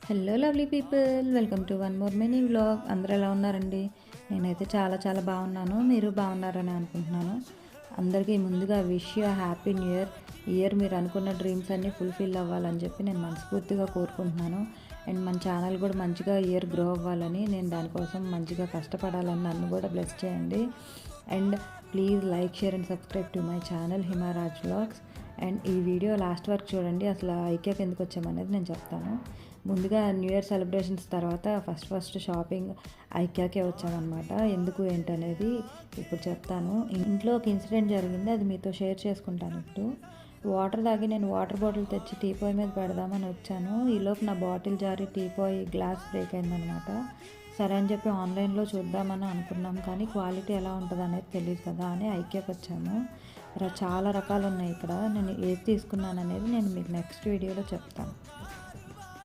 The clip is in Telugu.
Hello lovely people, welcome to one more mini vlog. అందరూ ఎలా ఉన్నారండి? నేనైతే చాలా చాలా బాగున్నాను. మీరు బాగున్నారని అనుకుంటున్నాను. అందరికీ ముందుగా wish you happy new year. మీరు అనుకున్న డ్రీమ్స్ అన్నీ ఫుల్ఫిల్ అవ్వాలని చెప్పి నేను మనస్ఫూర్తిగా కోరుకుంటున్నాను. అండ్ మన ఛానల్ కూడా మంచిగా ఇయర్ గ్రో అవ్వాలని, నేను దానికోసం మంచిగా కష్టపడాలని నన్ను కూడా బ్లెస్ చేయండి. And please like, share and subscribe to my channel Himaraj vlogs. And ఈ వీడియో లాస్ట్ వరకు చూడండి. అసలు ఐక్యాకి ఎందుకు వచ్చామనేది నేను చెప్తాను. ముందుగా న్యూ ఇయర్ సెలబ్రేషన్స్ తర్వాత ఫస్ట్ షాపింగ్ ఐక్యాకే వచ్చామన్నమాట. ఎందుకు ఏంటనేది ఇప్పుడు చెప్తాను. ఇంట్లో ఒక ఇన్సిడెంట్ జరిగింది, అది మీతో షేర్ చేసుకుంటాను. ఇప్పుడు వాటర్ తాగి నేను వాటర్ బాటిల్ తెచ్చి టీపాయ్ మీద పెడదామని వచ్చాను. ఈలోపు నా బాటిల్ జారి టీపాయ్ గ్లాస్ బ్రేక్ అయిందనమాట. సరే అని చెప్పి ఆన్లైన్లో చూద్దామని అనుకున్నాం, కానీ క్వాలిటీ ఎలా ఉంటుంది అనేది తెలియదు కదా అని ఐక్యాకి వచ్చాము. చాలా రకాలు ఉన్నాయి ఇక్కడ. నేను ఏది తీసుకున్నాను అనేది నేను మీకు నెక్స్ట్ వీడియోలో చెప్తాను.